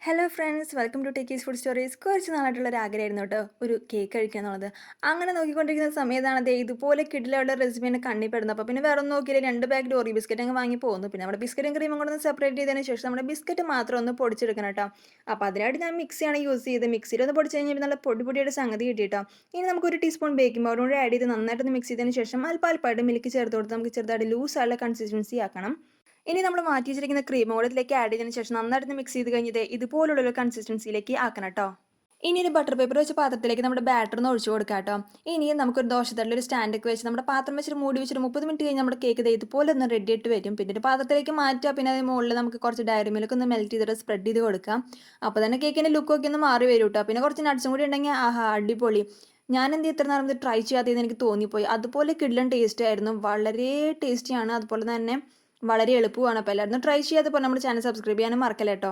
Hello friends, welcome to Takies food stories. കുറച്ച് നാളായിട്ടുള്ള ഒരു ആഗ്രഹമായിരുന്നു കേട്ടോ ഒരു കേക്ക് കഴിക്കുക എന്നുള്ളത്. അങ്ങനെ നോക്കിക്കൊണ്ടിരിക്കുന്ന സമയത്താണ് ദേ ഇതുപോലെ കിഡിലുള്ള റെസിപ്പി എന്നെ കണ്ണിൽ പെടുന്നത്. അപ്പോൾ പിന്നെ വേറെ ഒന്നും നോക്കിയില്ല, 2 പാക്കറ്റ് ഓറി ബിസ്ക്കറ്റ് അങ്ങ് വാങ്ങി പോകുന്നു. പിന്നെ നമ്മുടെ ബിസ്ക്കറ്റും ക്രീമും കൂടെ ഒന്ന് സെപ്പറേറ്റ് ചെയ്തതിന് ശേഷം നമ്മുടെ ബിസ്ക്കറ്റ് മാത്രം ഒന്ന് പൊടിച്ചെടുക്കണം കേട്ടോ. അപ്പോൾ അതിനായിട്ട് ഞാൻ മിക്സിയാണ് യൂസ് ചെയ്ത്. മിക്സിയിൽ ഒന്ന് പൊടിച്ച് കഴിഞ്ഞാൽ നല്ല പൊടിയുടെ സംഗതി കിട്ടി കേട്ടോ. ഇനി നമുക്ക് 1 ടീസ്പൂൺ ബേക്കിംഗ് പൗഡർ കൂടി ആഡ് ചെയ്ത് നന്നായിട്ടൊന്ന് മിക്സ് ചെയ്തതിന് ശേഷം അല്പമായിട്ട് മിൽക്ക് ചേർത്ത് കൊടുത്ത് നമുക്ക് ചെറുതായിട്ട് ലൂസായുള്ള കൺസിസ്റ്റൻസി ആക്കണം. ഇനി നമ്മൾ മാറ്റി വെച്ചിരിക്കുന്ന ക്രീം കൂടെ ഇതിലേക്ക് ആഡ് ചെയ്തതിന് ശേഷം നന്നായിട്ട് മിക്സ് ചെയ്ത് കഴിഞ്ഞത് ഇതുപോലുള്ള ഒരു കൺസിസ്റ്റൻസിയിലേക്ക് ആക്കണം കേട്ടോ. ഇനി ഒരു ബട്ടർ പേപ്പർ വെച്ച പാത്രത്തിലേക്ക് നമ്മുടെ ബാറ്റർ ഒന്ന് ഒഴിച്ചു കൊടുക്കാം കേട്ടോ. ഇനി നമുക്കൊരു ദോശത്തട്ടിൽ ഒരു സ്റ്റാൻഡൊക്കെ വെച്ച് നമ്മുടെ പാത്രം വെച്ചിട്ട് മൂടി വെച്ചിട്ട് 30 മിനിറ്റ് കഴിഞ്ഞ് നമ്മുടെ കേക്ക് ഇതുപോലെ ഒന്ന് റെഡി ആയിട്ട് വരും. പിന്നെ ഒരു പാത്രത്തിലേക്ക് മാറ്റുക. പിന്നെ അതിന് മുകളിൽ നമുക്ക് കുറച്ച് ഡയറി മിൽക്ക് ഒന്ന് മെൽറ്റ് ചെയ്തിട്ട് സ്പ്രെഡ് ചെയ്ത് കൊടുക്കാം. അപ്പോൾ തന്നെ കേക്കിൻ്റെ ലുക്കൊക്കെ ഒന്ന് മാറി വരും കേട്ടോ. പിന്നെ കുറച്ച് നട്ട്സും കൂടി ഉണ്ടെങ്കിൽ ആഹാ അടിപൊളി. ഞാൻ ഇത്ര നേരം ഇത് ട്രൈ ചെയ്യാത്തതെന്ന് എനിക്ക് തോന്നിപ്പോയി. അതുപോലെ കിഡിലൻ ടേസ്റ്റ് ആയിരുന്നു, വളരെ ടേസ്റ്റിയാണ്, അതുപോലെ തന്നെ വളരെ എളുപ്പമാണ്. അപ്പോൾ എല്ലാവരും ട്രൈ ചെയ്യാതെ പോലെ നമ്മുടെ ചാനൽ സബ്സ്ക്രൈബ് ചെയ്യാനും മറക്കല്ലേട്ടോ.